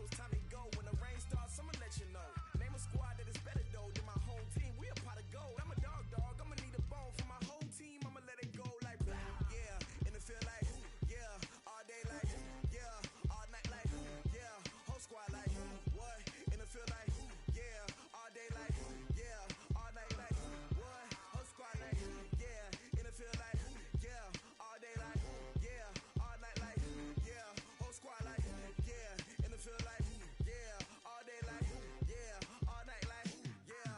so it's time to go. When the rain starts, I'ma let you know. Name a squad that is better though than my home team. We a pot of gold. I'm a dog. I'ma need a bone for my whole team. I'ma let it go like yeah. In the field like yeah. All day like yeah. All night like yeah. Whole squad like what? In the field like yeah. All day like yeah. All night like what? Whole squad like yeah. In the field like yeah. All day like yeah. All night like yeah. Whole squad like yeah. In the field like yeah. All day like yeah. All night like yeah.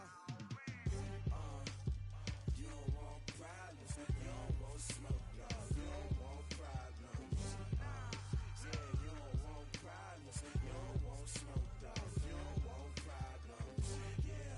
You don't want problems. You don't want smoke, no. You don't want problems. Yeah, you don't want problems. You don't want smoke, dog. You don't want problems. Yeah,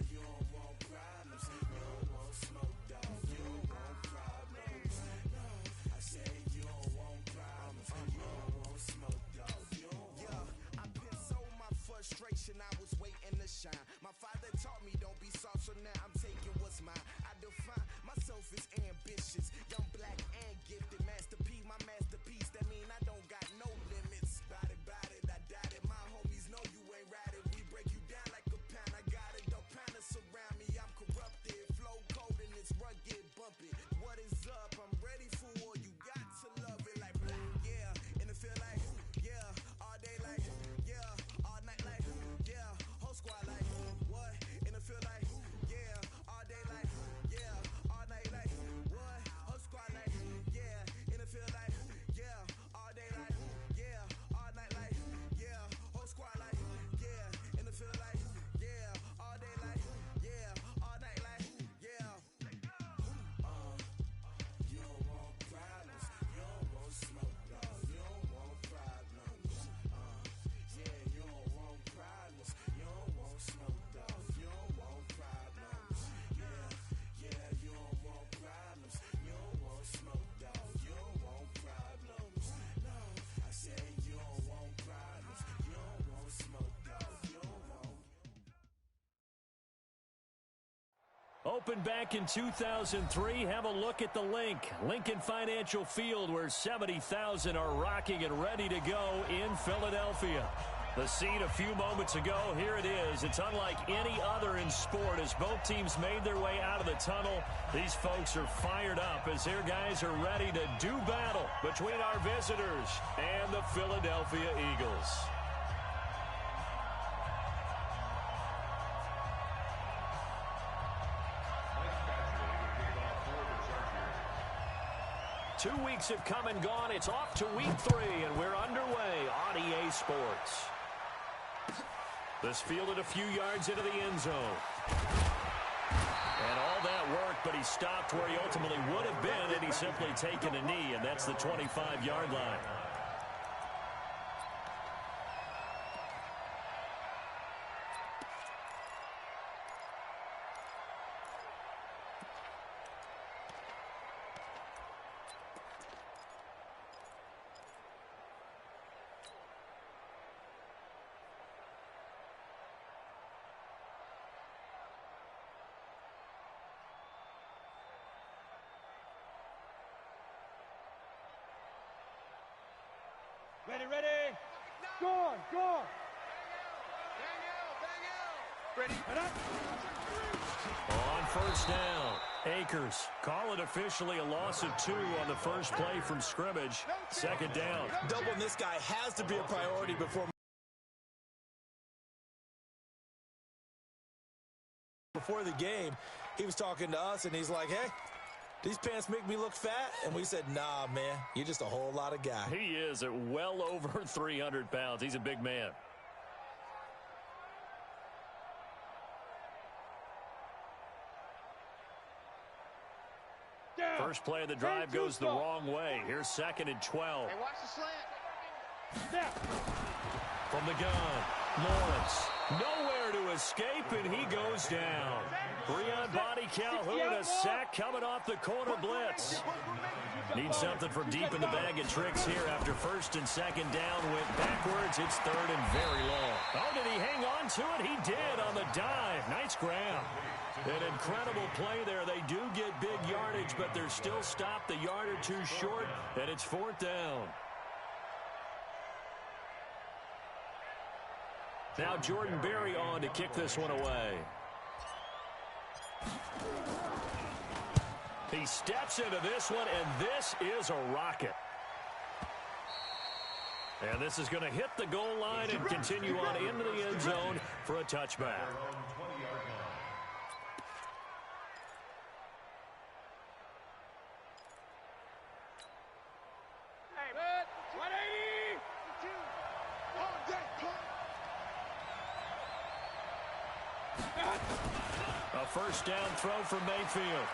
you don't want problems. You don't want smoke, dog. You don't want problems. No, I say you don't want problems. You don't want smoke, dog. You don't want. Yeah, I've been so my frustration. I was waiting to shine. My father taught me don't be soft, so now I'm taking what's mine. I define myself as ambitious, young, black, and gifted. Master P, my masterpiece. That mean I don't got no limits. Bout it, I doubt it. My homies know you ain't ratted. We break you down like a pound. I got it, don't pound to surround me. I'm corrupted, flow cold and it's rugged, bumpy. What is up? I'm ready for war. You got to love it like yeah. In the field like yeah. All day like yeah. All night like yeah. Whole squad like what? In the field like yeah. All day like yeah. All night like what? Whole squad like yeah. In the field like yeah. All day like yeah. All night like yeah. Whole squad like yeah. In the field like yeah. All day like yeah. All night like yeah. You don't want problems. You don't want smoke, dog. You don't want problems. Yeah, you don't want problems. You don't want smoke, dog. You don't want problems. Yeah, you don't want problems. You don't want smoke, dog. You don't want problems. No, I say you don't want problems. You don't want smoke, dog. You don't want. Opened back in 2003. Have a look at the link. Lincoln Financial Field, where 70,000 are rocking and ready to go in Philadelphia. The scene a few moments ago, here it is. It's unlike any other in sport as both teams made their way out of the tunnel. These folks are fired up as their guys are ready to do battle between our visitors and the Philadelphia Eagles. Two weeks have come and gone. It's off to week 3, and we're underway on EA Sports. This fielded a few yards into the end zone. And all that work, but he stopped where he ultimately would have been had he simply taken a knee, and that's the 25-yard line. Ready. Score. Ready. On first down, Akers. Call it officially a loss of 2 on the first play from scrimmage. Second down. Doubling this guy has to be a priority before the game. He was talking to us, and he's like, hey, these pants make me look fat? And we said, nah, man, you're just a whole lot of guy. He is at well over 300 pounds. He's a big man. First play of the drive goes the wrong way. Here's 2nd and 12. Hey, watch the slant. Snap. From the gun, Lawrence. Nowhere to escape, and he goes down. 3 on body, Calhoun, a sack coming off the corner blitz. Need something from deep in the bag of tricks here after 1st and 2nd down. Went backwards. It's 3rd and very long. Oh, did he hang on to it? He did on the dive. Nice grab. An incredible play there. They do get big yardage, but they're still stopped a yard or 2 short, and it's 4th down. Now Jordan Berry on to kick this one away. He steps into this one, and this is a rocket. And this is going to hit the goal line and continue on into the end zone for a touchback. A first down throw from Mayfield.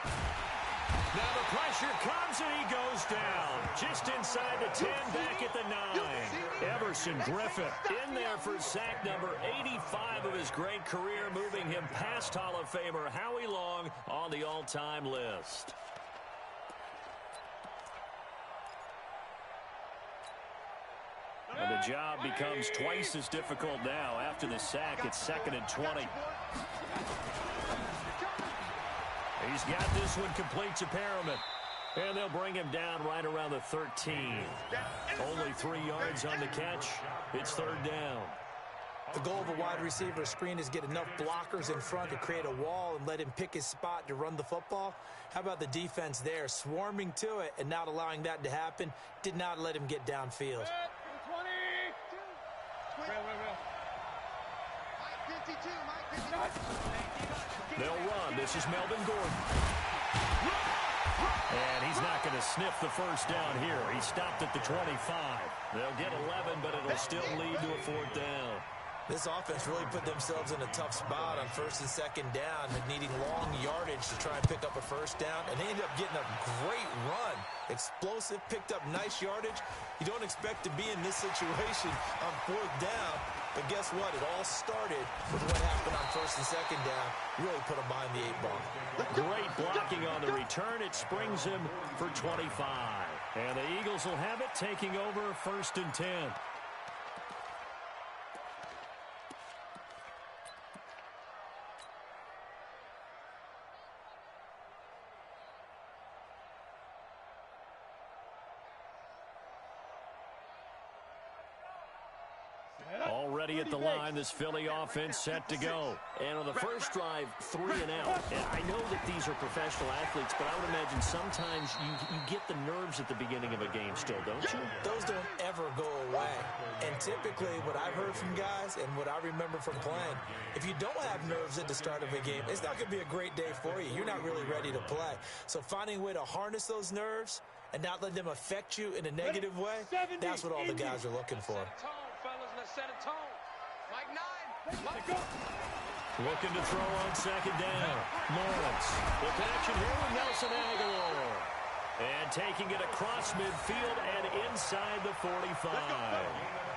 Now the pressure comes and he goes down. Just inside the 10, back at the 9. Everson Griffith in there for sack number 85 of his great career, moving him past Hall of Famer Howie Long on the all-time list. And the job becomes twice as difficult now. After the sack, it's 2nd and 20. He's got this one complete to Perriman. And they'll bring him down right around the 13. Only 3 yards on the catch. It's 3rd down. The goal of a wide receiver screen is get enough blockers in front to create a wall and let him pick his spot to run the football. How about the defense there, swarming to it and not allowing that to happen? Did not let him get downfield. 52. They'll run. This is Melvin Gordon. And he's not going to sniff the first down here. He stopped at the 25. They'll get 11, but it'll still lead to a 4th down. This offense really put themselves in a tough spot on 1st and 2nd down and needing long yardage to try and pick up a first down. And they ended up getting a great run. Explosive, picked up nice yardage. You don't expect to be in this situation on 4th down. But guess what? It all started with what happened on 1st and 2nd down. Really put them behind the 8 ball. Great blocking on the return. It springs him for 25. And the Eagles will have it, taking over 1st and 10. Already at the line, this Philly offense set to go. And on the first drive, 3 and out. And I know that these are professional athletes, but I would imagine sometimes you get the nerves at the beginning of a game still, don't you? Those don't ever go away. And typically what I've heard from guys and what I remember from playing, if you don't have nerves at the start of a game, it's not going to be a great day for you. You're not really ready to play. So finding a way to harness those nerves and not let them affect you in a negative way, that's what all the guys are looking for. Set a tone. Mike 9. Looking to throw on 2nd down. Lawrence. The connection here with Nelson Aguilar. And taking it across midfield and inside the 45.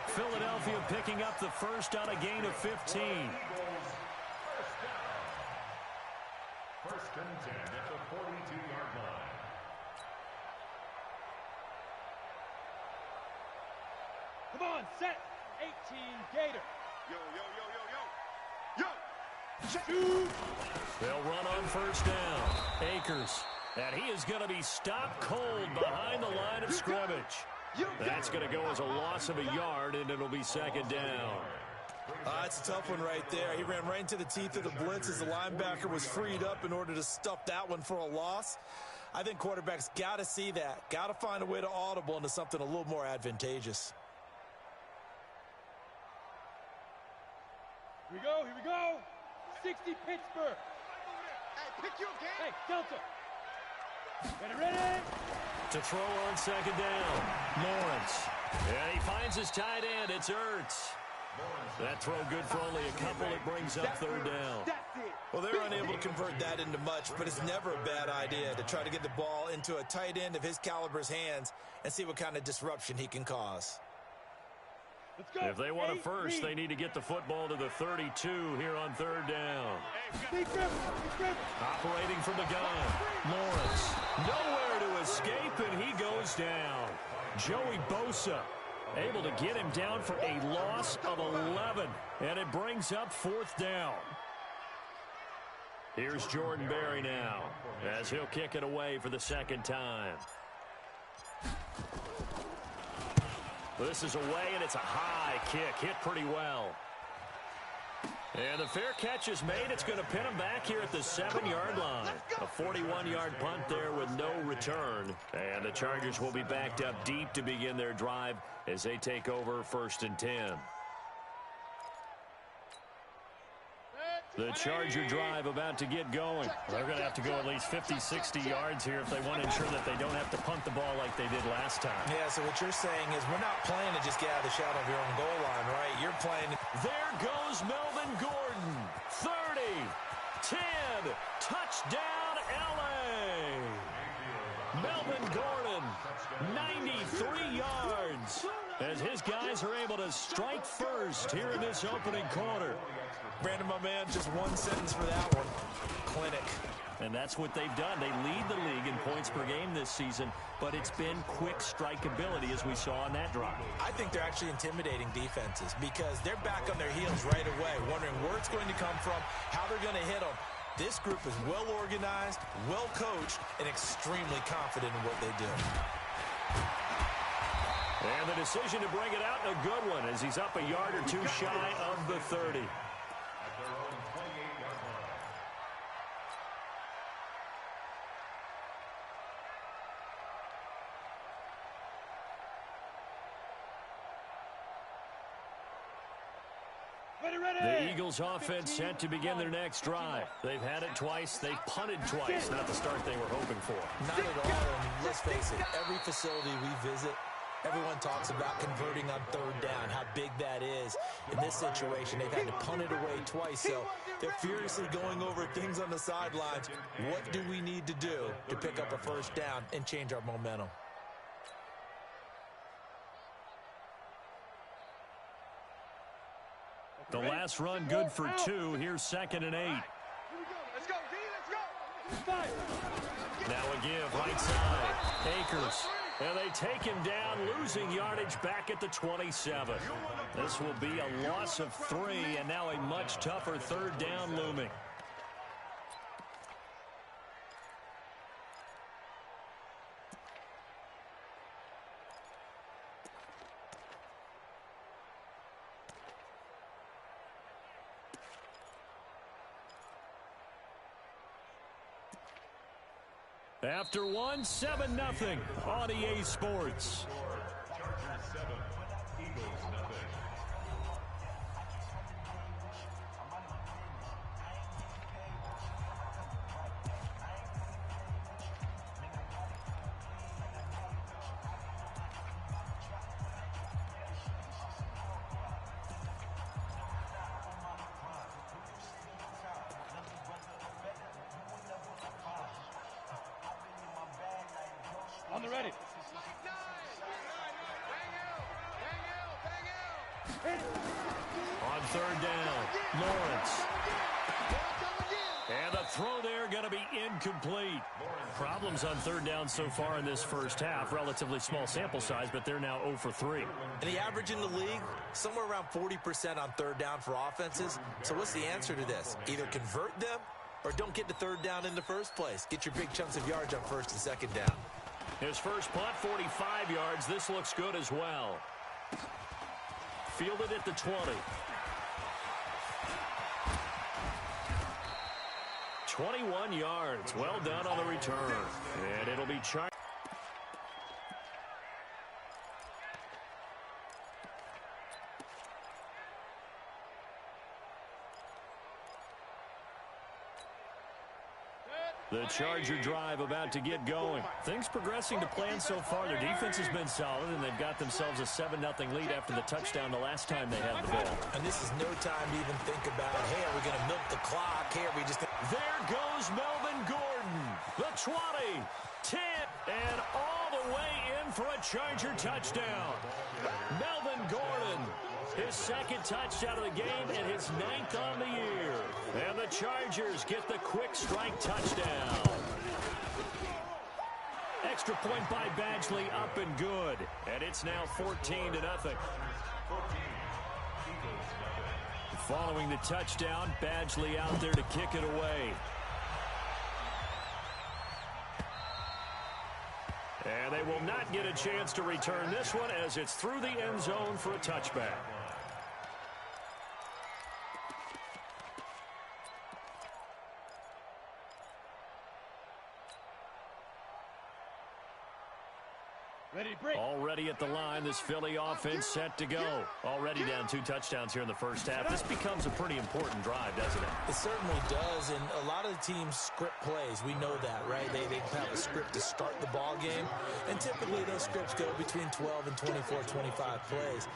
Philadelphia picking up the first on a gain of 15. 1st and 10 at the 42-yard line. Come on, set. 18 Gator. Yo. Shoot. They'll run on 1st down. Akers. And he is going to be stopped cold behind the line of scrimmage. That's going to go as a loss of a yard, and it'll be 2nd down. It's a tough one right there. He ran right into the teeth of the blitz as the linebacker was freed up in order to stuff that one for a loss. I think quarterbacks got to see that. Got to find a way to audible into something a little more advantageous. Here we go. 60 Pittsburgh. Hey, pick your game. Hey, Delta. Ready. To throw on 2nd down. Lawrence. And he finds his tight end. It's Ertz. That throw good for only a couple. It brings up 3rd down. Well, they're unable to convert that into much, but it's never a bad idea to try to get the ball into a tight end of his caliber's hands and see what kind of disruption he can cause. If they want a first, they need to get the football to the 32 here on 3rd down. Operating from the gun. Lawrence. Nowhere to escape, and he goes down. Joey Bosa able to get him down for a loss of 11. And it brings up 4th down. Here's Jordan Berry now as he'll kick it away for the 2nd time. This is away, and it's a high kick. Hit pretty well. And the fair catch is made. It's going to pin him back here at the 7-yard line. A 41-yard punt there with no return. And the Chargers will be backed up deep to begin their drive as they take over 1st and 10. The Charger drive about to get going. They're going to have to go at least 50, 60 yards here if they want to ensure that they don't have to punt the ball like they did last time. Yeah, so what you're saying is we're not playing to just get out of the shadow of your own goal line, right? You're playing. There goes Melvin Gordon. 30, 10, touchdown LA. Melvin Gordon, 93 yards. As his guys are able to strike first here in this opening quarter. Brandon, my man, just one sentence for that one. Clinic. And that's what they've done. They lead the league in points per game this season, but it's been quick strikeability as we saw on that drive. I think they're actually intimidating defenses because they're back on their heels right away, wondering where it's going to come from, how they're going to hit them. This group is well organized, well coached, and extremely confident in what they do. And the decision to bring it out, a good one, as he's up a yard or two shy of the 30. The Eagles offense set to begin their next drive. They've had it twice. They've punted twice. Not the start they were hoping for. Not at all. And let's face it, every facility we visit, everyone talks about converting on 3rd down, how big that is. In this situation, they've had to punt it away twice, so they're furiously going over things on the sidelines. What do we need to do to pick up a 1st down and change our momentum? The last run good for 2. Here's 2nd and 8. Let's go, D, let's go. Now a give, right side. Akers. And they take him down, losing yardage back at the 27. This will be a loss of 3, and now a much tougher 3rd down looming. After 1, 7-0 on EA Sports. Chargers 7, Eagles nothing. On the ready. On 3rd down, Lawrence. And the throw there going to be incomplete. Problems on 3rd down so far in this first half. Relatively small sample size, but they're now 0 for 3. And the average in the league, somewhere around 40% on 3rd down for offenses. So what's the answer to this? Either convert them or don't get to 3rd down in the first place. Get your big chunks of yards on 1st and 2nd down. His first punt, 45 yards. This looks good as well. Fielded at the 20. 21 yards. Well done on the return. And it'll be charged. The Charger drive about to get going. Things progressing to plan so far. Their defense has been solid, and they've got themselves a 7-0 lead after the touchdown the last time they had the ball. And this is no time to even think about, hey, are we going to milk the clock? Hey, are we just... There goes Melvin Gordon. The 20, 10, and all the way in for a Charger touchdown. Melvin Gordon, his 2nd touchdown of the game and his 9th on the year. And the Chargers get the quick strike touchdown. Extra point by Badgley, up and good. And it's now 14-0. Following the touchdown, Badgley out there to kick it away. And they will not get a chance to return this one as it's through the end zone for a touchback. Already at the line, this Philly offense set to go. Already down 2 touchdowns here in the first half. This becomes a pretty important drive, doesn't it? It certainly does, and a lot of the teams script plays. We know that, right? They have a script to start the ball game, and typically those scripts go between 12 and 24, 25 plays.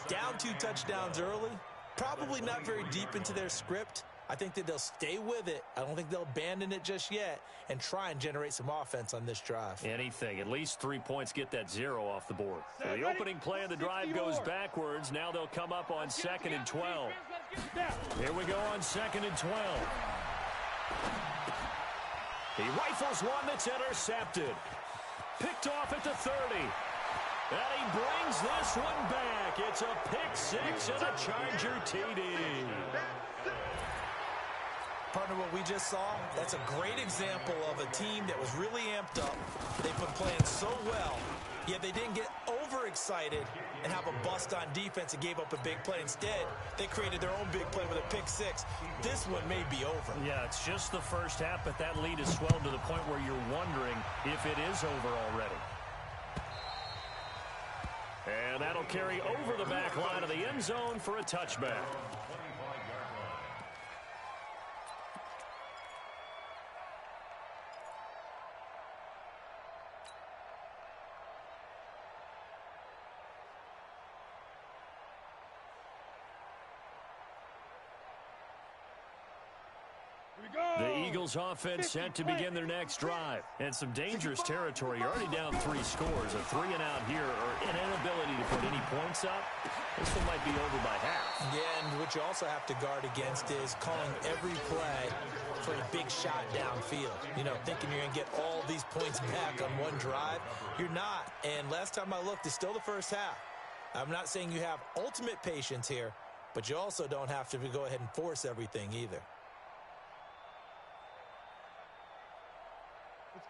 Down 2 touchdowns early, probably not very deep into their script. I think that they'll stay with it. I don't think they'll abandon it just yet and try and generate some offense on this drive. Anything. At least 3 points, get that 0 off the board. So the opening play of the drive goes backwards. Now they'll come up on 2nd and 12. Here we go on 2nd and 12. He rifles one that's intercepted. Picked off at the 30. And he brings this one back. It's a pick 6 and a Charger TD. Partner, what we just saw, that's a great example of a team that was really amped up. They've been playing so well, yet they didn't get overexcited and have a bust on defense and gave up a big play. Instead, they created their own big play with a pick 6. This one may be over. Yeah, it's just the first half, but that lead has swelled to the point where you're wondering if it is over already. And that'll carry over the back line of the end zone for a touchback. The Eagles offense set to begin their next drive. And some dangerous territory. You're already down 3 scores. A 3 and out here or an inability to put any points up. This one might be over by half. Yeah, and what you also have to guard against is calling every play for a big shot downfield. You know, thinking you're going to get all these points back on one drive. You're not. And last time I looked, it's still the first half. I'm not saying you have ultimate patience here, but you also don't have to go ahead and force everything either.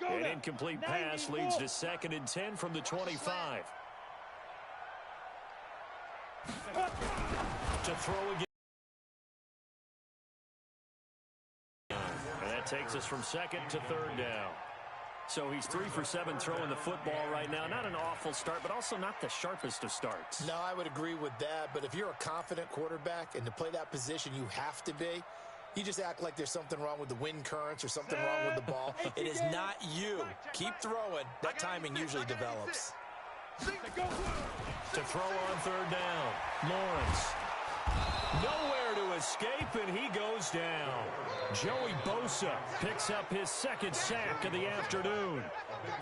An incomplete pass leads to 2nd and 10 from the 25. To throw again. And that takes us from 2nd to 3rd down. So he's 3 for 7 throwing the football right now. Not an awful start, but also not the sharpest of starts. No, I would agree with that. But if you're a confident quarterback and to play that position, you have to be. You just act like there's something wrong with the wind currents or something wrong with the ball. It is not you. Keep throwing. That timing usually develops. To throw on 3rd down. Lawrence. Nowhere to escape, and he goes down. Joey Bosa picks up his 2nd sack of the afternoon.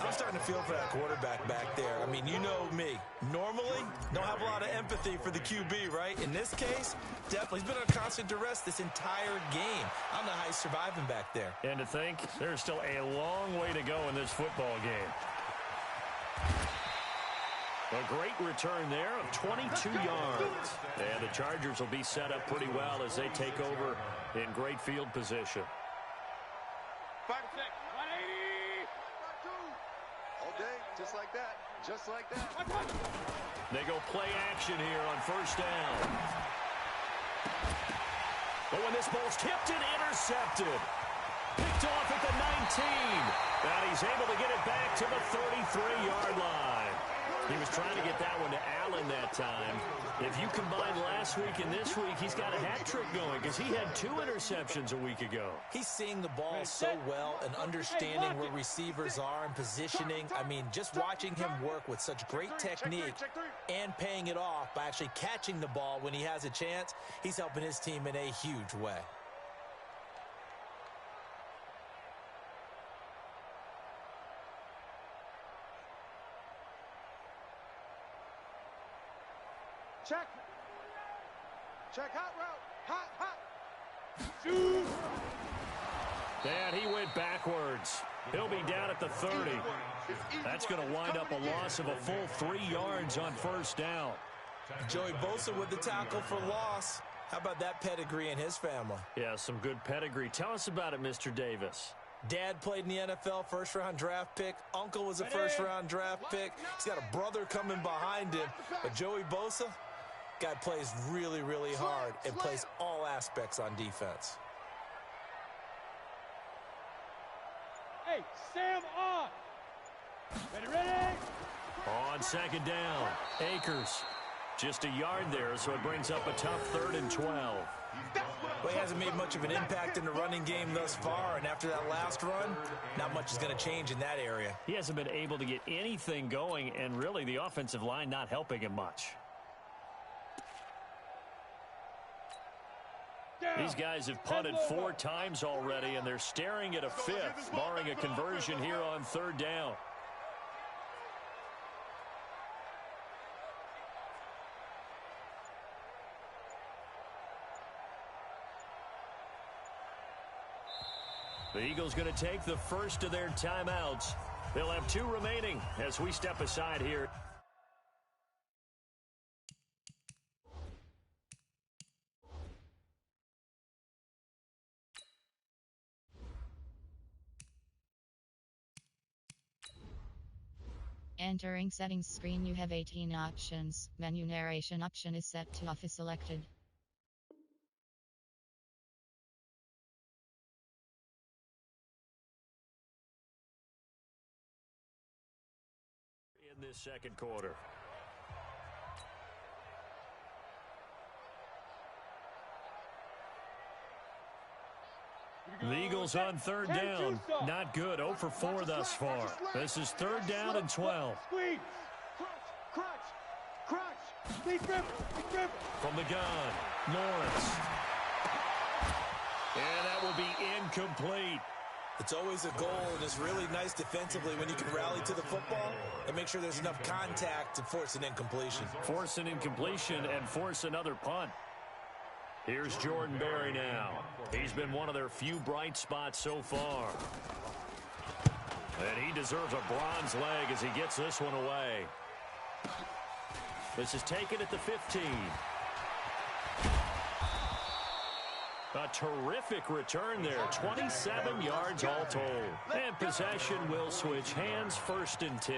I'm starting to feel for that quarterback back there. I mean, you know me. Normally, don't have a lot of empathy for the QB, right? In this case, definitely. He's been under constant duress this entire game. I don't know how he's surviving back there. And to think, there's still a long way to go in this football game. A great return there of 22 yards. And the Chargers will be set up pretty well as they take over in great field position. 5 6, 180. All day, just like that. Just like that. They go play action here on 1st down. But when this ball's tipped and intercepted. Picked off at the 19. And he's able to get it back to the 33-yard line. He was trying to get that one to Allen that time. If you combine last week and this week, he's got a hat trick going because he had 2 interceptions a week ago. He's seeing the ball so well and understanding where receivers are and positioning. I mean, just watching him work with such great technique and paying it off by actually catching the ball when he has a chance, he's helping his team in a huge way. Check. Check, hot route. Hot, hot. Shoot. And he went backwards. He'll be down at the 30. That's going to wind up a loss of a full 3 yards on 1st down. Joey Bosa with the tackle for loss. How about that pedigree in his family? Yeah, some good pedigree. Tell us about it, Mr. Davis. Dad played in the NFL, 1st-round draft pick. Uncle was a 1st-round draft pick. He's got a brother coming behind him. But Joey Bosa, guy plays really, really hard and plays all aspects on defense. Hey, Sam on. Ready, ready. On second down, Akers. Just a yard there, so it brings up a tough 3rd and 12. Well, he hasn't made much of an impact in the running game thus far, and after that last run, not much is going to change in that area. He hasn't been able to get anything going, and really the offensive line not helping him much. These guys have punted 4 times already, and they're staring at a 5th, barring a conversion here on 3rd down. The Eagles going to take the first of their timeouts. They'll have 2 remaining as we step aside here. Entering settings screen, you have 18 options. Menu narration option is set to off is selected. In this second quarter. The Eagles on 3rd down. Not good. 0 for 4 thus far. This is 3rd down and 12. Squeeze. Crunch. Deep grip. From the gun, Lawrence. And that will be incomplete. It's always a goal, and it's really nice defensively when you can rally to the football and make sure there's enough contact to force an incompletion. Force an incompletion and force another punt. Here's Jordan Berry now. He's been one of their few bright spots so far. And he deserves a bronze leg as he gets this one away. This is taken at the 15. A terrific return there. 27 yards all told. And possession will switch hands, 1st and 10.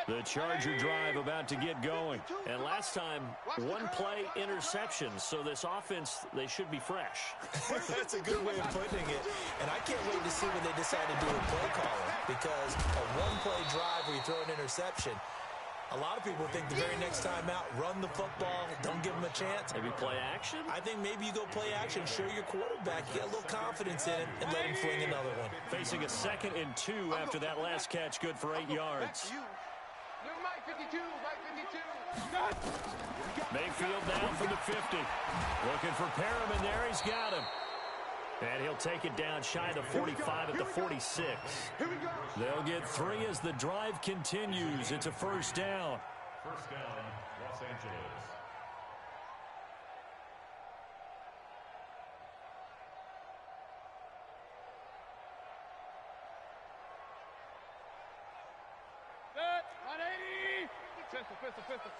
The Charger drive about to get going. And last time, 1 play interception. So this offense, they should be fresh. That's a good way of putting it. And I can't wait to see when they decide to do a play calling. Because a 1-play drive where you throw an interception, a lot of people think the very next time out, run the football, don't give him a chance. Maybe play action? I think maybe you go play action, show your quarterback, get a little confidence in him, and let him fling another one. Facing a 2nd and 2 after that last catch, good for 8 yards. Mayfield down from the 50. Looking for Perriman there. He's got him. And he'll take it down shy of the 45 at the 46. They'll get 3 as the drive continues. It's a 1st down. 1st down, Los Angeles. Set. 180. Pistol.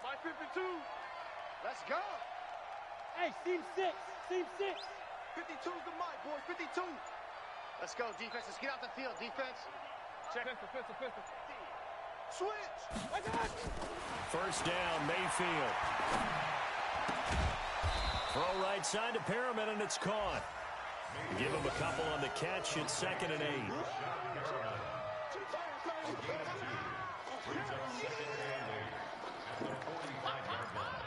My 52. Let's go. Hey, seam 6. 52's the mic, boys. 52. Let's go, defense. Let's get out the field, defense. Check. Pistol. Switch. I got it. 1st down, Mayfield. Throw right side to Perriman, and it's caught. Give him a couple on the catch. It's 2nd and 8. Brings up 2nd and 8 at the 45-yard line.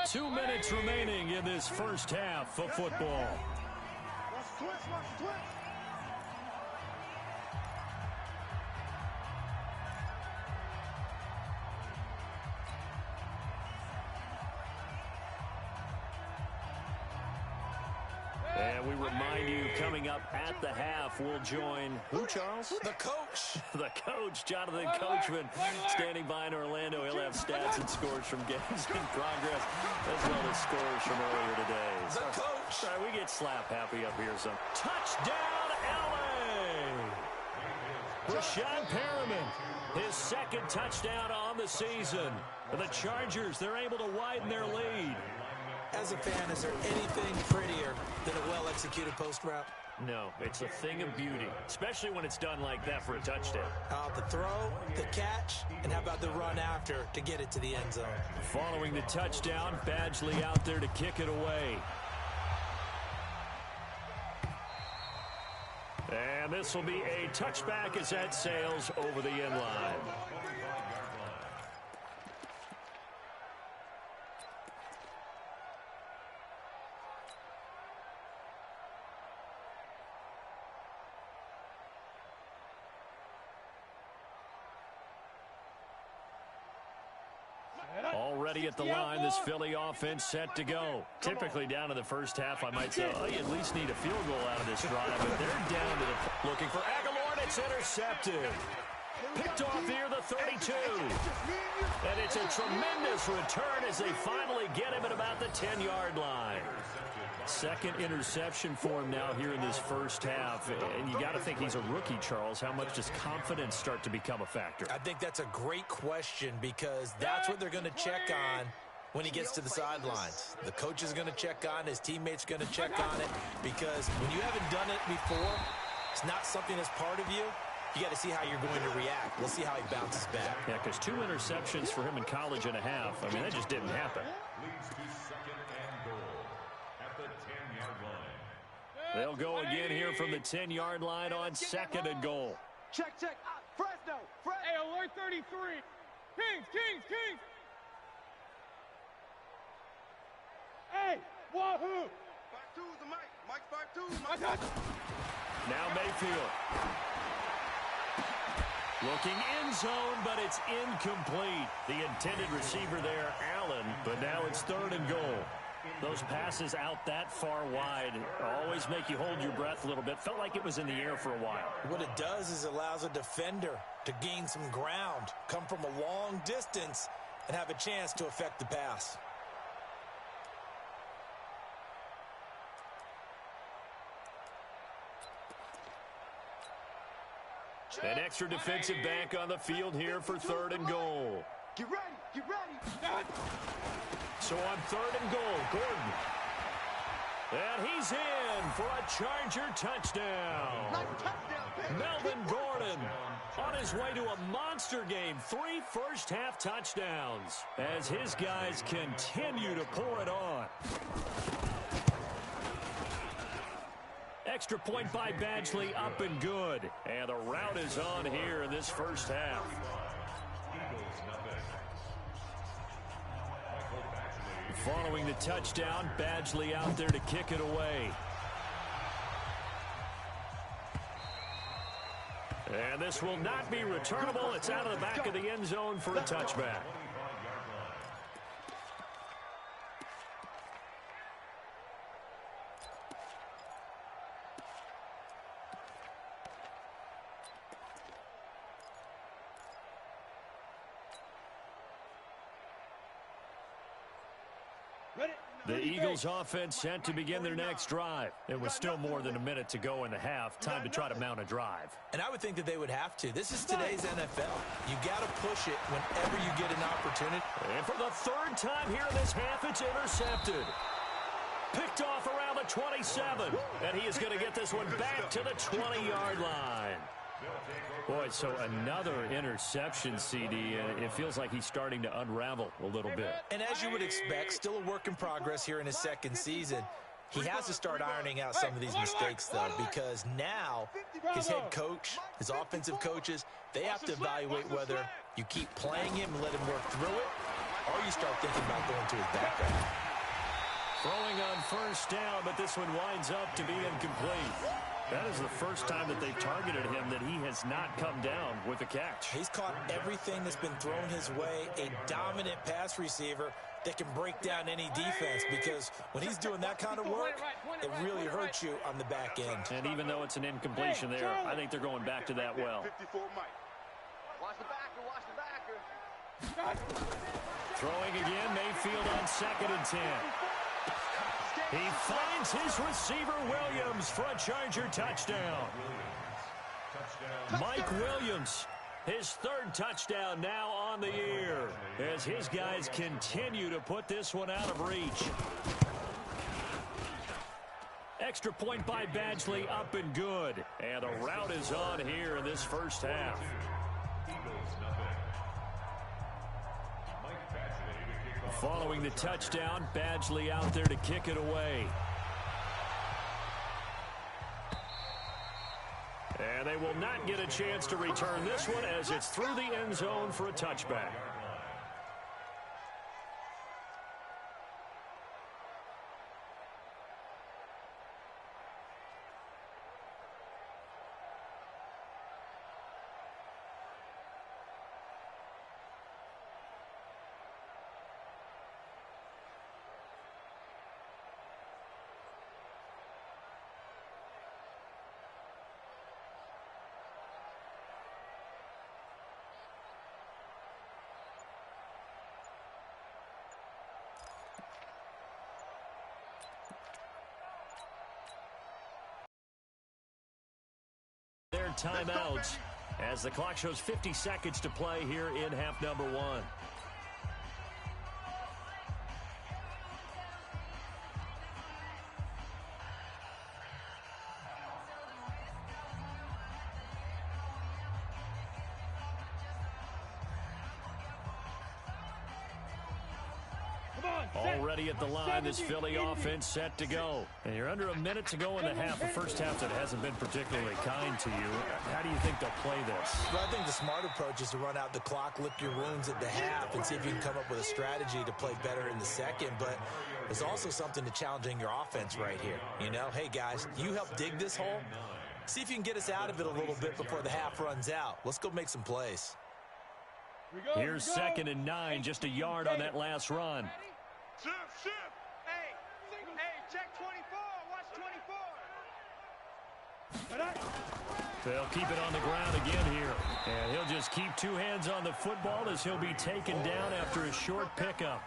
2 minutes remaining in this 1st half of football. Let's twist. And we remind you, coming up at the half, we'll join who, Charles? The coach. The coach, Jonathan Coachman, standing by in Orlando. He'll have stats and scores from games in progress, as well as scores from earlier today. The coach. Sorry, we get slap happy up here. Some touchdown, LA! Rashad Perriman, his 2nd touchdown on the season. The Chargers, they're able to widen their lead. As a fan, is there anything prettier than a well-executed post route? No, it's a thing of beauty, especially when it's done like that for a touchdown. The throw, the catch, and how about the run after to get it to the end zone? Following the touchdown, Badgley out there to kick it away. And this will be a touchback as that sails over the end line. Already at the line, this Philly offense set to go. Typically down in the first half, I might say, oh, you at least need a field goal out of this drive, but they're down to the looking for Aguilar, and it's intercepted. Picked off here, the 32. And it's a tremendous return as they finally get him at about the 10-yard line. Second interception for him now here in this first half. And you got to think he's a rookie, Charles. How much does confidence start to become a factor? I think that's a great question because that's what they're going to check on when he gets to the sidelines. The coach is going to check on, his teammates are going to check on it, because when you haven't done it before, it's not something that's part of you. You got to see how you're going to react. We'll see how he bounces back. Yeah, because 2 interceptions for him in college and a half. I mean, that just didn't happen. Leads to second and goal at the 10-yard line. They'll go again here from the 10-yard line on second and goal. Check. Fresno. Hey, alert 33. Kings. Hey, wahoo. 5-2's the Mike. Mike's 5-2. I got you. Now Mayfield. Looking in zone, but it's incomplete. The intended receiver there, Allen, but now it's third and goal. Those passes out that far wide always make you hold your breath a little bit. Felt like it was in the air for a while. What it does is allows a defender to gain some ground, come from a long distance, and have a chance to affect the pass. An extra defensive back on the field here for third and goal. Get ready. So on third and goal, Gordon. And he's in for a Charger touchdown. Nice touchdown, Melvin Gordon on his way to a monster game. 3 first-half touchdowns as his guys continue to pour it on. Extra point by Badgley, up and good. And the route is on here in this first half. Following the touchdown, Badgley out there to kick it away. And this will not be returnable. It's out of the back of the end zone for a touchback. The Eagles offense set to begin their next drive. It was still more than a minute to go in the half. Time to try to mount a drive. And I would think that they would have to. This is today's NFL. You got to push it whenever you get an opportunity. And for the third time here in this half, it's intercepted. Picked off around the 27. And he is going to get this one back to the 20-yard line. Boy, so another interception, CD, and it feels like he's starting to unravel a little bit. And as you would expect, still a work in progress here in his second season. He has to start ironing out some of these mistakes, though, because now his head coach, his offensive coaches, they have to evaluate whether you keep playing him and let him work through it, or you start thinking about going to his backup. Throwing on first down, but this one winds up to be incomplete. That is the first time that they've targeted him that he has not come down with a catch. He's caught everything that's been thrown his way, a dominant pass receiver that can break down any defense, because when he's doing that kind of work, it really hurts you on the back end. And even though it's an incompletion there, I think they're going back to that well. 54 Mike. Watch the backer. Throwing again, Mayfield on second and 10. He finds his receiver, Williams, for a Charger touchdown. Mike Williams, his third touchdown now on the year, as his guys continue to put this one out of reach. Extra point by Badgley, up and good. And the route is on here in this first half. Following the touchdown, Badgley out there to kick it away. And they will not get a chance to return this one as it's through the end zone for a touchback. Their timeouts as the clock shows 50 seconds to play here in half number 1. Already at the line, this Philly offense set to go. And you're under a minute to go in the half, a first half that hasn't been particularly kind to you. How do you think they'll play this? Well, I think the smart approach is to run out the clock, lick your wounds at the half, and see if you can come up with a strategy to play better in the second. But there's also something to challenging your offense right here. You know, hey, guys, you help dig this hole. See if you can get us out of it a little bit before the half runs out. Let's go make some plays. Here's 2nd and 9, just a yard on that last run. Shift. Hey, check 24. Watch 24. They'll keep it on the ground again here. And he'll just keep 2 hands on the football as he'll be taken down after a short pickup.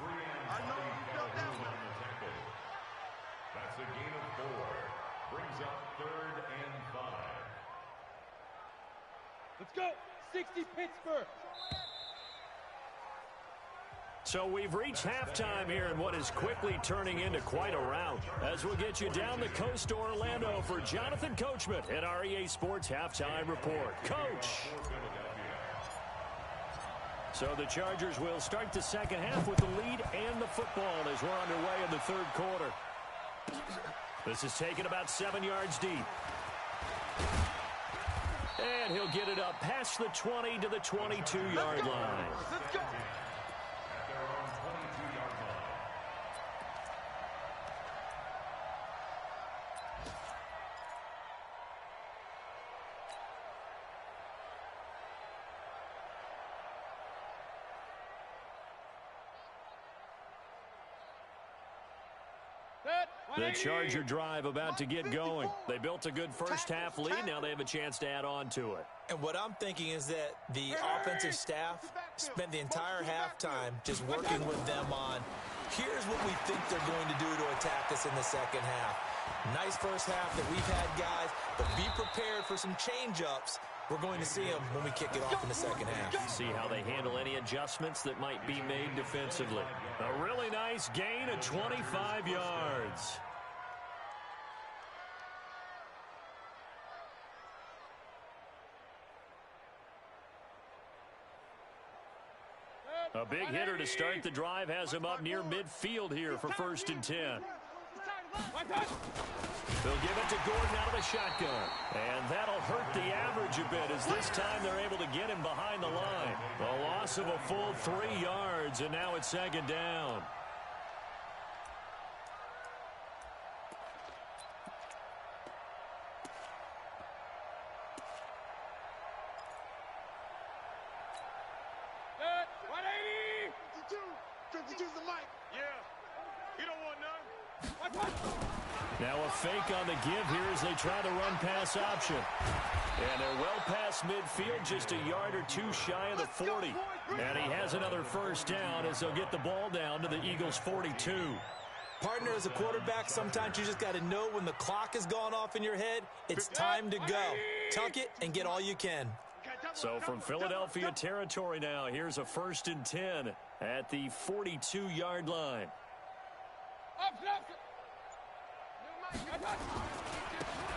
That's a gain of 4. Brings up 3rd and 5. Let's go. 60 Pittsburgh. So we've reached halftime here in what is quickly turning into quite a rout. As we'll get you down the coast to Orlando for Jonathan Coachman at our EA Sports Halftime Report. Coach. So the Chargers will start the second half with the lead and the football as we're underway in the third quarter. This is taken about 7 yards deep. And he'll get it up past the 20 to the 22-yard line. Let's go. The Charger drive about to get going. They built a good first half lead. Now they have a chance to add on to it. And what I'm thinking is that the offensive staff spent the entire halftime just working with them on, here's what we think they're going to do to attack us in the second half. Nice first half that we've had, guys, but be prepared for some change-ups. We're going to see them when we kick it off in the second half. See how they handle any adjustments that might be made defensively. A really nice gain of 25 yards. A big hitter to start the drive has him up near midfield here for 1st and 10. They'll give it to Gordon out of the shotgun. And that'll hurt the average a bit as this time they're able to get him behind the line. A loss of a full 3 yards, and now it's 2nd down. Now a fake on the give here as they try to run pass option. And they're well past midfield, just a yard or 2 shy of the 40. And he has another first down as they'll get the ball down to the Eagles' 42. Partner, as a quarterback, sometimes you just got to know when the clock has gone off in your head, it's time to go. Tuck it and get all you can. So from Philadelphia territory now, here's a 1st and 10 at the 42-yard line.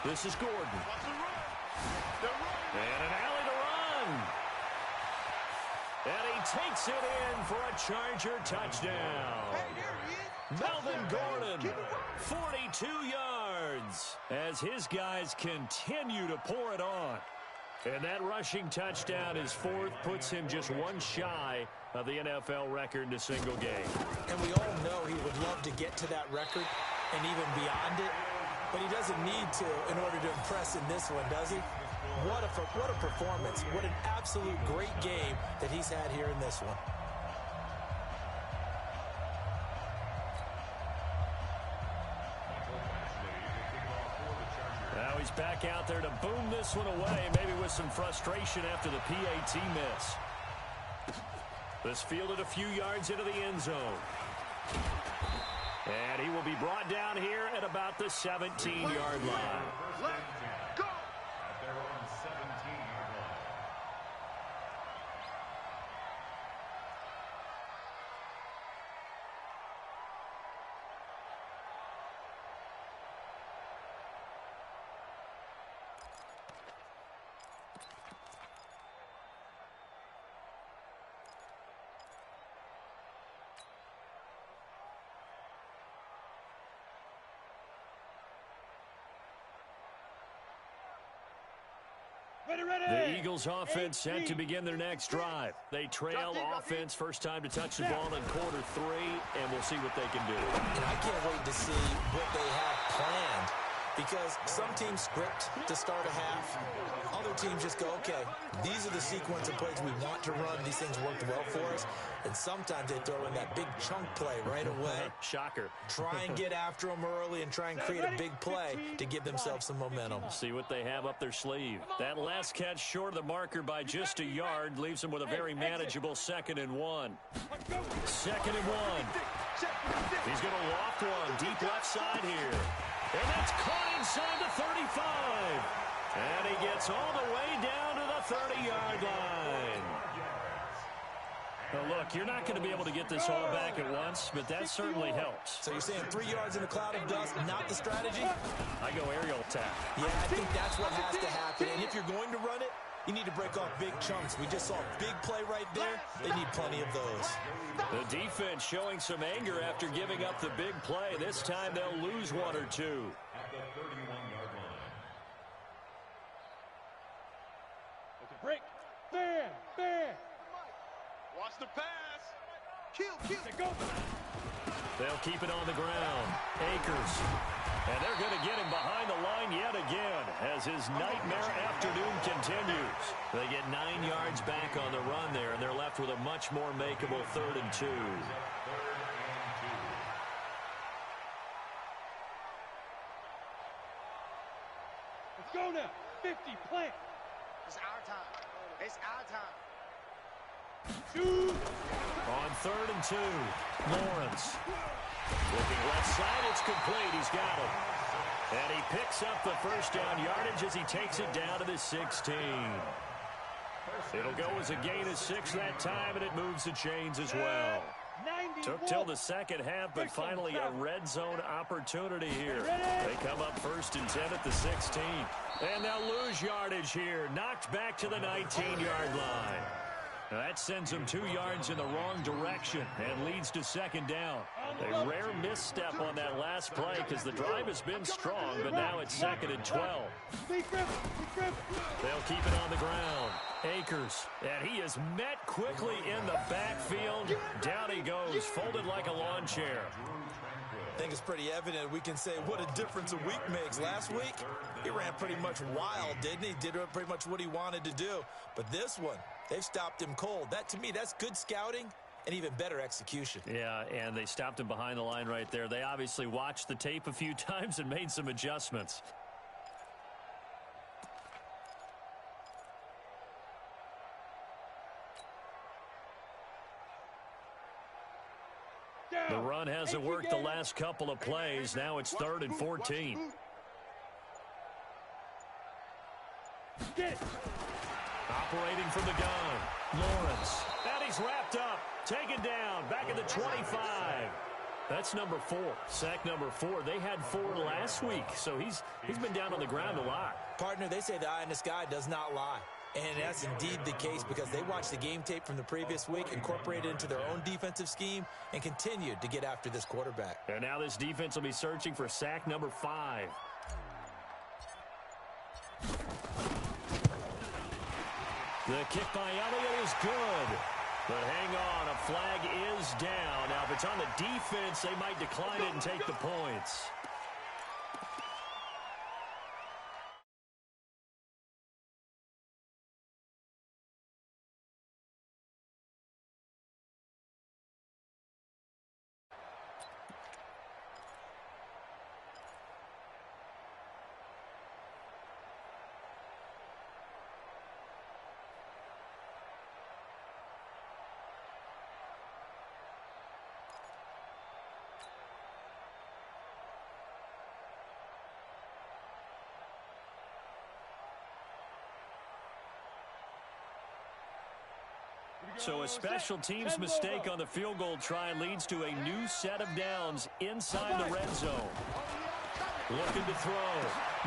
This is Gordon. And an alley to run. And he takes it in for a Charger touchdown. Melvin Gordon, 42 yards as his guys continue to pour it on. And that rushing touchdown, his fourth, puts him just one shy of the NFL record in a single game. And we all know he would love to get to that record and even beyond it, but he doesn't need to in order to impress in this one, does he? What a performance. What an absolute great game that he's had here in this one. Now he's back out there to boom this one away, maybe with some frustration after the PAT miss. This fielded a few yards into the end zone. And he will be brought down here at about the 17-yard line. Let's go! At their own 17-yard line. The Eagles offense set to begin their next drive. They trail offense, first time to touch the ball in quarter 3, and we'll see what they can do. And I can't wait to see what they have planned, because some teams script to start a half. Other teams just go, okay, these are the sequence of plays we want to run. These things worked well for us. And sometimes they throw in that big chunk play right away. Shocker. Try and get after them early and try and create a big play to give themselves some momentum. See what they have up their sleeve. That last catch short of the marker by just a yard leaves them with a very manageable 2nd and 1. 2nd and 1. He's going to loft one deep left side here. And that's caught inside the 35. And he gets all the way down to the 30-yard line. Now, look, you're not going to be able to get this all back at once, but that certainly helps. So you're saying 3 yards in a cloud of dust, not the strategy? I go aerial attack. Yeah, I think that's what has to happen. And if you're going to run it, you need to break off big chunks. We just saw a big play right there. They need plenty of those. The defense showing some anger after giving up the big play. This time they'll lose 1 or 2. At the 31-yard line. Okay, break. Bam! Bam! Watch the pass. Kill. Go. They'll keep it on the ground. Akers. And they're going to get him behind the line yet again as his nightmare afternoon continues. They get 9 yards back on the run there, and they're left with a much more makeable 3rd and 2. Let's go now. 50, plant. It's our time. It's our time. Shoot. On 3rd and 2, Lawrence. Looking left side, it's complete. He's got it. And he picks up the first down yardage as he takes it down to the 16. It'll go as a gain of 6 that time, and it moves the chains as well. Took till the second half, but finally a red zone opportunity here. They come up 1st and 10 at the 16. And they'll lose yardage here. Knocked back to the 19-yard line. Now that sends them 2 yards in the wrong direction and leads to 2nd down. A rare misstep on that last play because the drive has been strong, but now it's 2nd and 12. They'll keep it on the ground. Akers, and he is met quickly in the backfield. Down he goes, folded like a lawn chair. I think it's pretty evident. We can say what a difference a week makes. Last week, he ran pretty much wild, didn't he? Did pretty much what he wanted to do. But this one, they've stopped him cold. That, to me, that's good scouting and even better execution. Yeah, and they stopped him behind the line right there. They obviously watched the tape a few times and made some adjustments. The run hasn't worked the last couple of plays. Now it's 3rd and 14. Operating from the gun, Lawrence. And he's wrapped up, taken down, back at the 25. That's number 4, sack number 4. They had 4 last week, so he's been down on the ground a lot. Partner, they say the eye in the sky does not lie. And that's indeed the case because they watched the game tape from the previous week, incorporated it into their own defensive scheme, and continued to get after this quarterback. And now this defense will be searching for sack number 5. The kick by Elliott is good. But hang on, a flag is down. Now, if it's on the defense, they might decline it and take the points. So a special teams mistake on the field goal try leads to a new set of downs inside the red zone. Looking to throw.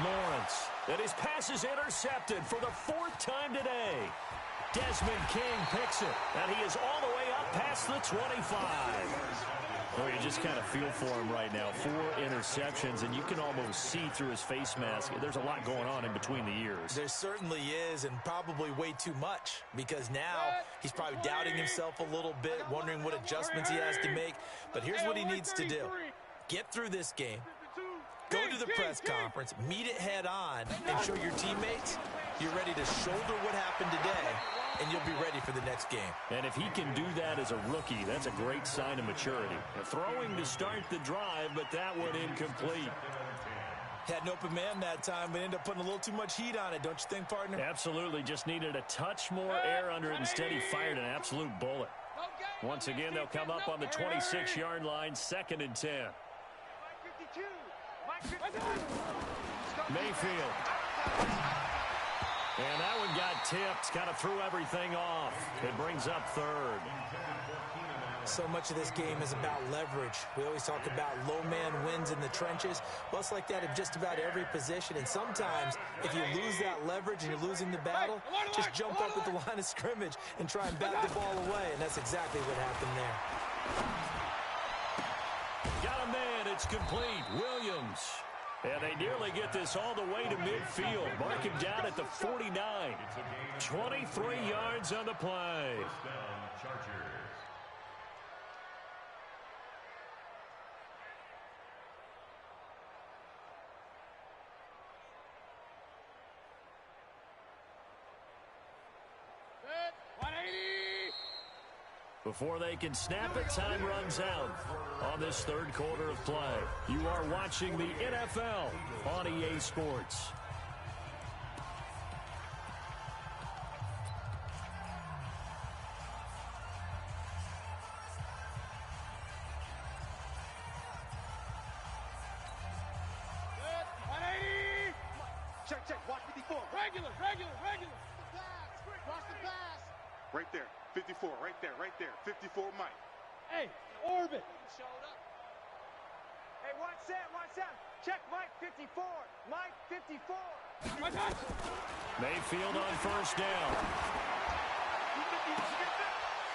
Lawrence. And his pass is intercepted for the 4th time today. Desmond King picks it. And he is all the way up past the 25. Oh, you just kind of feel for him right now. 4 interceptions, and you can almost see through his face mask. There's a lot going on in between the ears. There certainly is, and probably way too much, because now he's probably doubting himself a little bit, wondering what adjustments he has to make. But here's what he needs to do. Get through this game. Go to the press conference, meet it head on, and show your teammates you're ready to shoulder what happened today, and you'll be ready for the next game. And if he can do that as a rookie, that's a great sign of maturity. Throwing to start the drive, but that one incomplete. Had an open man that time, but ended up putting a little too much heat on it, don't you think, partner? Absolutely. Just needed a touch more air under it. Instead, he fired an absolute bullet. Once again, they'll come up on the 26-yard line, 2nd and 10. Mayfield. And that one got tipped, kind of threw everything off. It brings up 3rd. So much of this game is about leverage. We always talk about low man wins in the trenches. Well, it's like that in just about every position. And sometimes, if you lose that leverage and you're losing the battle, just jump up at the line of scrimmage and try and bat the ball away. And that's exactly what happened there. Got a man. It's complete. Williams. And they nearly get this all the way to midfield. Mark him down at the 49. 23 yards on the play. Before they can snap it, time runs out on this 3rd quarter of play. You are watching the NFL on EA Sports. Check, watch 54. Regular. Watch the pass. Right there, 54, right there. 54, Mike. Hey, orbit. Hey, watch that. Check Mike 54. Mike 54. Mayfield on 1st down.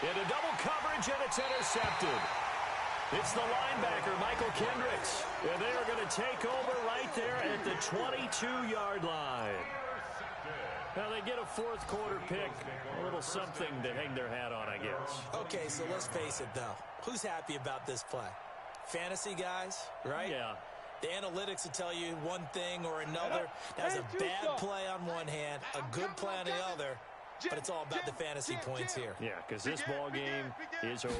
Into double coverage, and it's intercepted. It's the linebacker, Michael Kendricks. And they are going to take over right there at the 22-yard line. Now they get a 4th quarter pick. A little something to hang their hat on, I guess. Okay, so let's face it, though. Who's happy about this play? Fantasy guys, right? Yeah. The analytics will tell you one thing or another. That's a bad play on one hand, a good play on the other, but it's all about the fantasy points here. Yeah, because this ball game is over.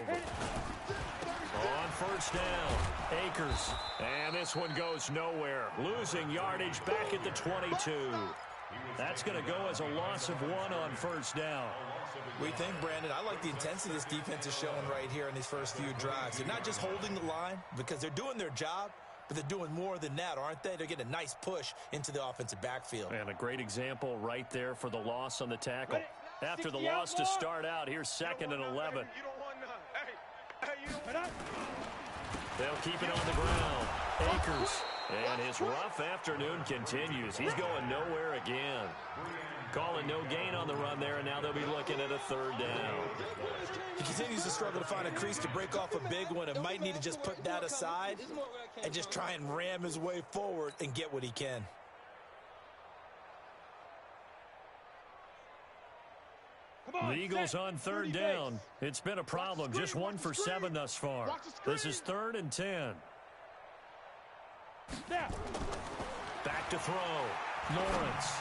On 1st down, Akers. And this one goes nowhere. Losing yardage back at the 22. That's going to go as a loss of 1 on 1st down. We think, Brandon, I like the intensity this defense is showing right here in these first few drives. They're not just holding the line because they're doing their job, but they're doing more than that, aren't they? They're getting a nice push into the offensive backfield. And a great example right there for the loss on the tackle. After the loss to start out, here's 2nd and 11. They'll keep it on the ground. Akers. And his rough afternoon continues. He's going nowhere again. Calling no gain on the run there, and now they'll be looking at a third down. He continues to struggle to find a crease to break off a big one and might need to just put that aside and just try and ram his way forward and get what he can. The Eagles on third down. It's been a problem. Just 1 for 7 thus far. This is 3rd and 10. Back to throw. Lawrence.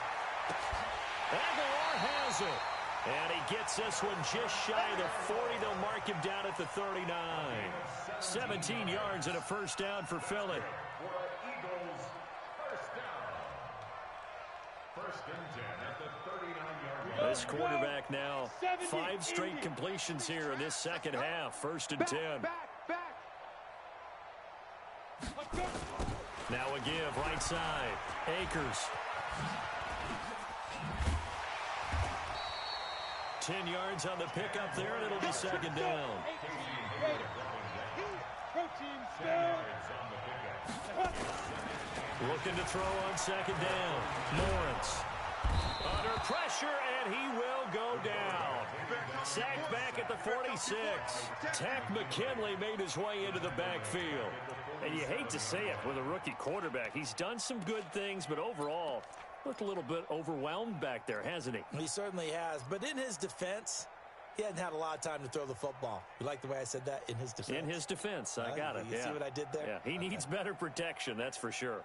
Aguilar has it. And he gets this one just shy of the 40. They'll mark him down at the 39. 17 yards and a first down for Philly. Eagles, first down. 1st and 10 at the 39-yard line. This quarterback now 5 straight completions here in this second half. 1st and 10. Now a give right side. Akers. 10 yards on the pickup there, and it'll be 2nd down. Looking to throw on 2nd down. Lawrence. Under pressure, and he will go down. Sacked back at the 46. Tack McKinley made his way into the backfield. And you hate to say it with a rookie quarterback. He's done some good things, but overall, looked a little bit overwhelmed back there, hasn't he? He certainly has. But in his defense, he hadn't had a lot of time to throw the football. You like the way I said that? In his defense. In his defense. I got it. You see what I did there? Yeah, he needs better protection, that's for sure.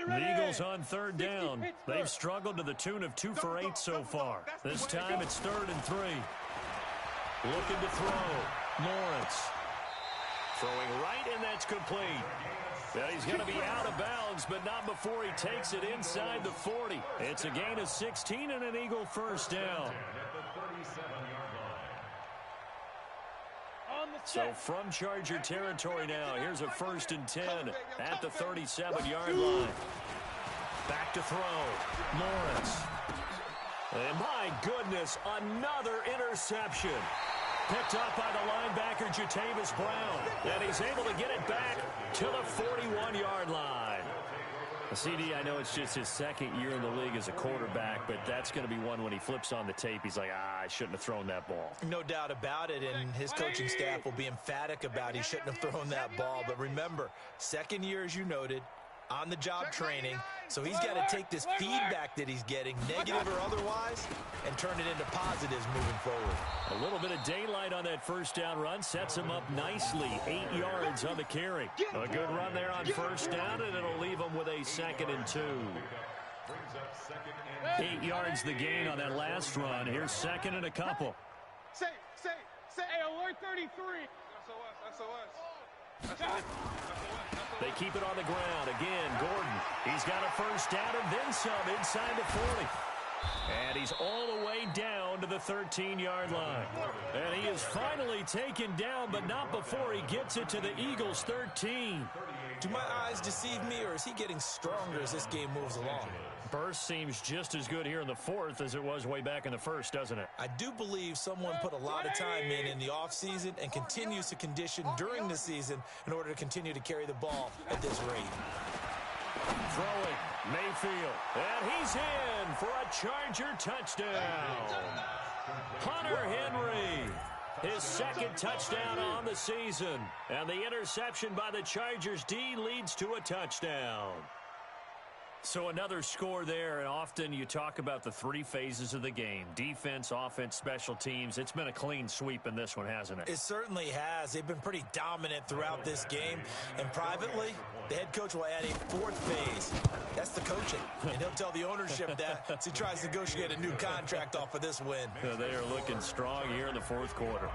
The Eagles on 3rd down. They've struggled to the tune of 2 for 8 so far. This time it's 3rd and 3. Looking to throw. Lawrence. Throwing right, and that's complete. Yeah, he's going to be out of bounds, but not before he takes it inside the 40. It's a gain of 16 and an Eagle first down. So from Charger territory now, here's a 1st and 10 at the 37-yard line. Back to throw. Lawrence. And my goodness, another interception. Picked up by the linebacker, Jatavis Brown. And he's able to get it back to the 41-yard line. CD, I know it's just his 2nd year in the league as a quarterback, but that's going to be one when he flips on the tape. He's like, I shouldn't have thrown that ball. No doubt about it, and his coaching staff will be emphatic about he shouldn't have thrown that ball. But remember, 2nd year, as you noted, on-the-job training, so he's got to take this feedback that he's getting, negative or otherwise, and turn it into positives moving forward. A little bit of daylight on that first down run sets him up nicely. 8 yards on the carry. A good run there on first down, and it'll leave him with a 2nd and 2. 8 yards the gain on that last run. Here's 2nd and a couple. Say, hey, alert 33. SOS. They keep it on the ground. Again, Gordon. He's got a first down and then some inside the 40. And he's all the way down to the 13-yard line. And he is finally taken down, but not before he gets it to the Eagles' 13. Do my eyes deceive me, or is he getting stronger as this game moves along? Burst seems just as good here in the 4th as it was way back in the 1st, doesn't it? I do believe someone put a lot of time in the offseason and continues to condition during the season in order to continue to carry the ball at this rate. Throwing, Mayfield, and he's in for a Charger touchdown. Hunter Henry, his 2nd touchdown on the season, and the interception by the Chargers D leads to a touchdown. So another score there, and often you talk about the 3 phases of the game. Defense, offense, special teams. It's been a clean sweep in this one, hasn't it? It certainly has. They've been pretty dominant throughout this game. And privately, the head coach will add a 4th phase. That's the coaching. And he'll tell the ownership that as he tries to negotiate a new contract off of this win. They are looking strong here in the 4th quarter.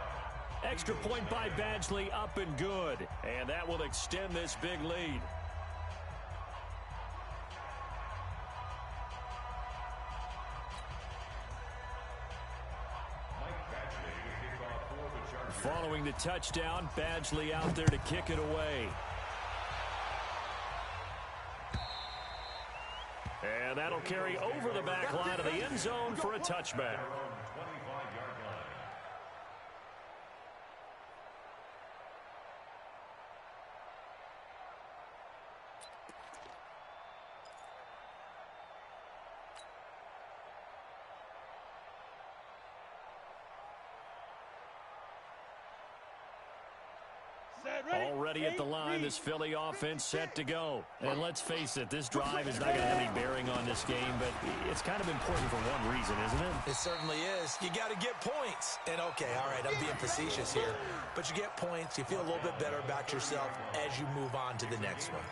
Extra point by Badgley, up and good. And that will extend this big lead. Following the touchdown, Badgley out there to kick it away. And And that'll carry over the back line of the end zone for a touchback. Already at the line, this Philly offense set to go. And let's face it, this drive is not going to have any bearing on this game, but it's kind of important for one reason, isn't it? It certainly is. You got to get points. And, okay, all right, I'm being facetious here. But you get points. You feel a little bit better about yourself as you move on to the next one.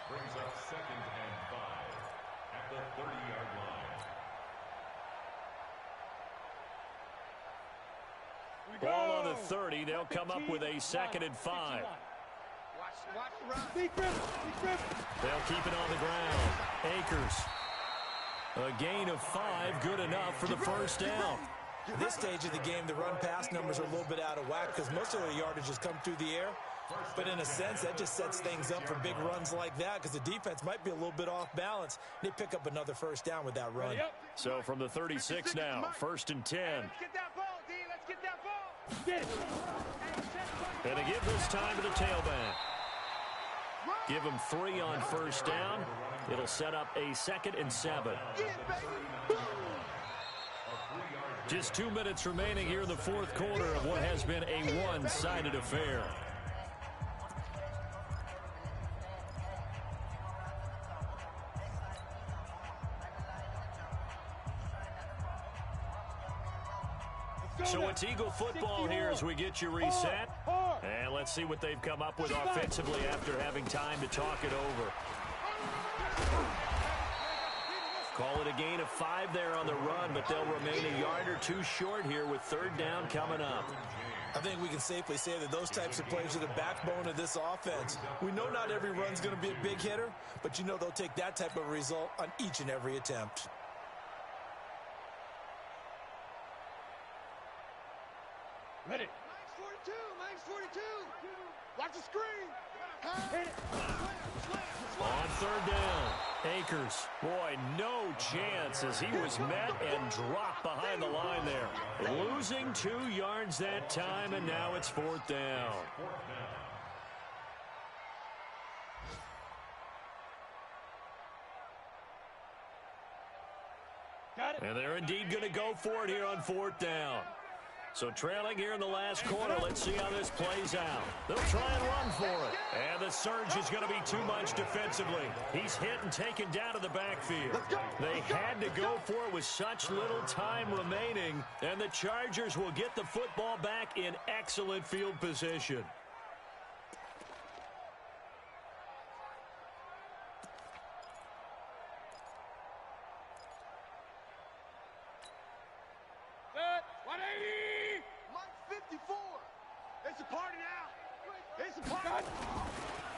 Brings up 2nd and 5 at the 30-yard line. Ball on the 30. They'll come up with a 2nd and 5. Watch the run. They'll keep it on the ground. Akers. A gain of 5, good enough for the first down. At this stage of the game, the run-pass numbers are a little bit out of whack because most of the yardage has come through the air. But in a sense, that just sets things up for big runs like that because the defense might be a little bit off balance. They pick up another first down with that run. So from the 36 now, 1st and 10. Let's get that ball, D. Let's get that ball. Get it. And they give this time to the tailback. Give him 3 on first down. It'll set up a 2nd and 7. Just 2 minutes remaining here in the 4th quarter of what has been a one-sided affair. So it's Eagle football here as we get you reset. And let's see what they've come up with offensively after having time to talk it over. Call it a gain of 5 there on the run, but they'll remain a yard or 2 short here with 3rd down coming up. I think we can safely say that those types of plays are the backbone of this offense. We know not every run's going to be a big hitter, but you know they'll take that type of result on each and every attempt. Ready. Max 42. Watch the screen. On 3rd down, Akers. Boy, no chance as he was met and dropped behind the line there. Losing 2 yards that time, and now it's 4th down. Got it. And they're indeed going to go for it here on 4th down. So trailing here in the last quarter, let's see how this plays out. They'll try and run for it. And the surge is going to be too much defensively. He's hit and taken down to the backfield. They had to go for it with such little time remaining. And the Chargers will get the football back in excellent field position.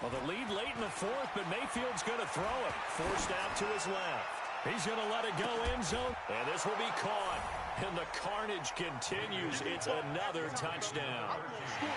Well, the lead late in the 4th, but Mayfield's going to throw it. Forced out to his left. He's going to let it go end zone. And this will be caught. And the carnage continues. It's another touchdown.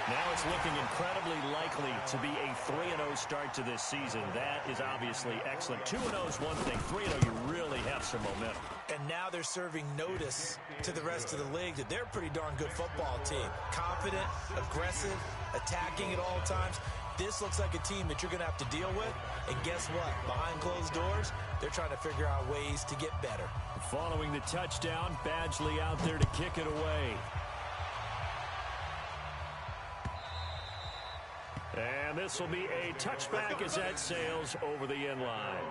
Now it's looking incredibly likely to be a 3-0 start to this season. That is obviously excellent. 2-0 is one thing. 3-0, you really have some momentum. And now they're serving notice to the rest of the league that they're a pretty darn good football team. Confident, aggressive, attacking at all times. This looks like a team that you're going to have to deal with. And guess what? Behind closed doors, they're trying to figure out ways to get better. Following the touchdown, Badgley out there to kick it away. And this will be a touchback as that sails over the end line.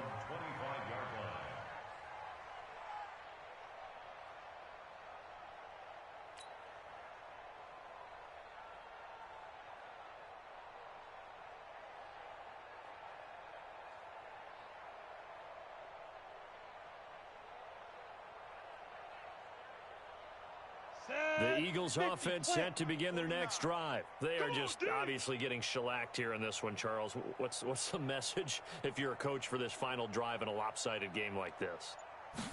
The Eagles offense set to begin their next drive. They are just obviously getting shellacked here in this one, Charles. What's the message if you're a coach for this final drive in a lopsided game like this?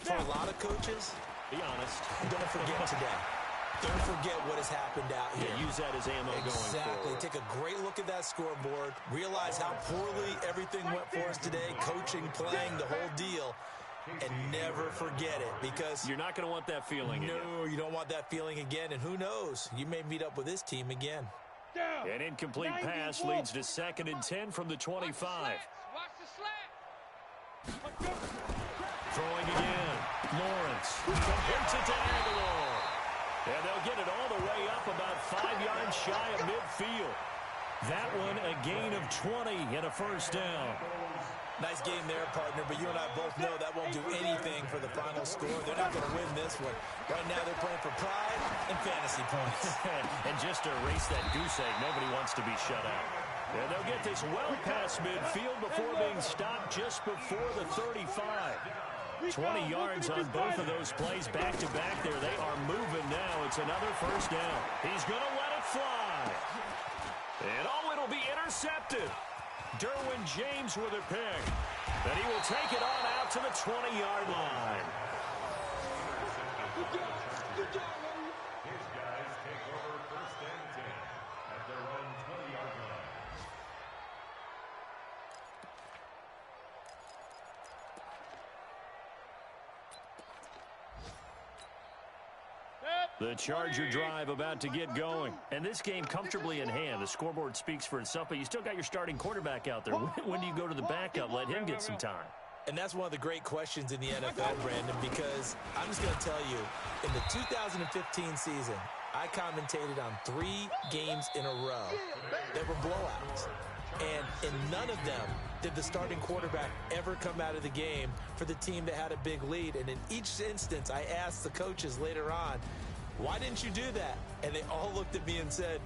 For a lot of coaches, be honest. Don't forget today. Don't forget what has happened out here. Yeah, use that as ammo going forward. Take a great look at that scoreboard. Realize how poorly everything went for us today. Coaching, playing, the whole deal. and never forget it, because you're not going to want that feeling again. No, you don't want that feeling again, and who knows, you may meet up with this team again. An incomplete pass leads to 2nd and 10 from the 25. Watch the slant. Throwing again. Lawrence completes it to Aguilar. And they'll get it all the way up about 5 yards shy of midfield. That one a gain of 20 and a first down. Nice game there, partner, but you and I both know that won't do anything for the final score. They're not going to win this one. Right now they're playing for pride and fantasy points. And just to erase that goose egg, nobody wants to be shut out. And they'll get this well past midfield before being stopped just before the 35. 20 yards on both of those plays back-to-back there. They are moving now. It's another first down. He's going to let it fly. And it'll be intercepted. Derwin James with a pick. And he will take it on out to the 20-yard line. His guys take over 1st and 10 at their own 20-yard line. The Charger drive about to get going. And this game comfortably in hand. The scoreboard speaks for itself, but you still got your starting quarterback out there. When do you go to the backup? Let him get some time. And that's one of the great questions in the NFL, Brandon, because I'm just going to tell you, in the 2015 season, I commentated on 3 games in a row that were blowouts. And in none of them did the starting quarterback ever come out of the game for the team that had a big lead. And in each instance, I asked the coaches later on, why didn't you do that? And they all looked at me and said,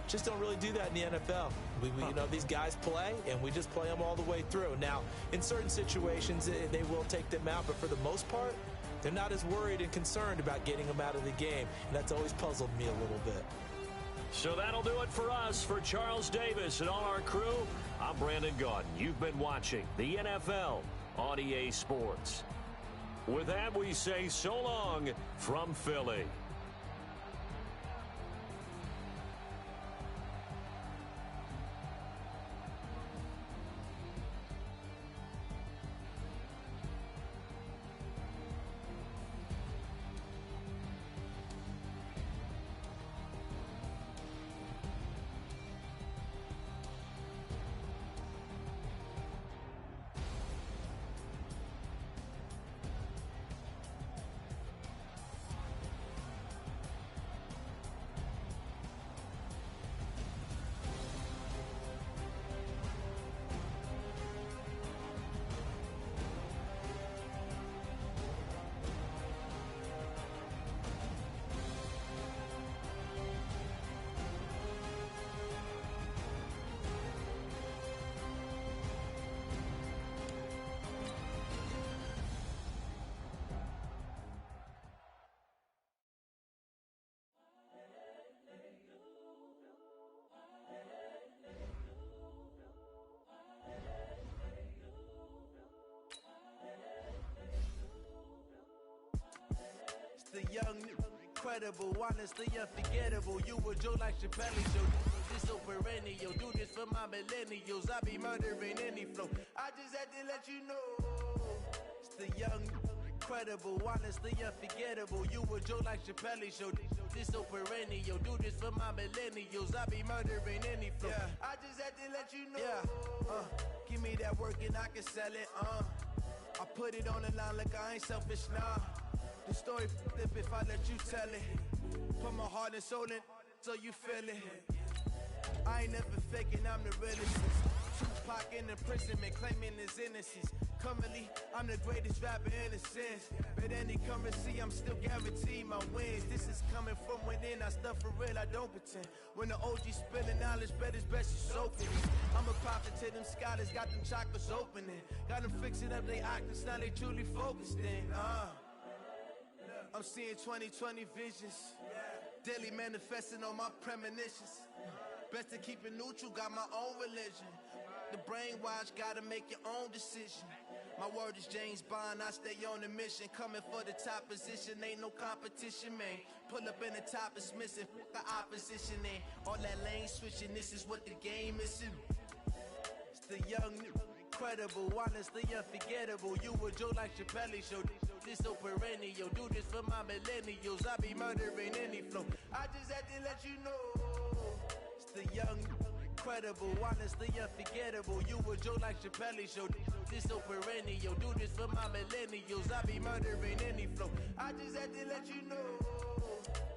just don't really do that in the NFL. You know, these guys play, and we just play them all the way through. Now, in certain situations, they will take them out, but for the most part, they're not as worried and concerned about getting them out of the game. And that's always puzzled me a little bit. So that'll do it for us. For Charles Davis and all our crew, I'm Brandon Gaudin. You've been watching the NFL on EA Sports. With that, we say so long from Philly. The young, incredible, honestly unforgettable. You a Joe like Chappelle, so this so perennial. Do this for my millennials. I be murdering any flow. I just had to let you know. It's the young, incredible, honestly unforgettable. You a Joe like Chappelle, so this so perennial. Do this for my millennials. I be murdering any flow. Yeah. I just had to let you know. Yeah. Give me that work and I can sell it. I put it on the line like I ain't selfish, nah. The story flip if I let you tell it. Put my heart and soul in so you feel it. I ain't never faking, I'm the realest. Tupac in imprisonment, claiming his innocence. Currently, I'm the greatest rapper in a sense. But any currency, I'm still guaranteed my wins. This is coming from within, I stuff for real, I don't pretend. When the OG spilling knowledge, bet it's best you soak in it. I'm a prophet to them scholars, got them chakras opening. Got them fixing up they octaves, now they truly focused in. I'm seeing 2020 visions. Daily manifesting on my premonitions. Best to keep it neutral, got my own religion. The brainwash, gotta make your own decision. My word is James Bond, I stay on a mission. Coming for the top position, ain't no competition, man. Pull up in the top, it's missing, the opposition, ain't all that lane switching, this is what the game is. It's the young, incredible, honestly unforgettable. You a Joe like Chappelle show. This so perennial. Do this for my millennials. I be murdering any flow. I just had to let you know. It's the young, incredible, honestly unforgettable. You a Joe like Chappelle show. This so perennial. Do this for my millennials. I be murdering any flow. I just had to let you know.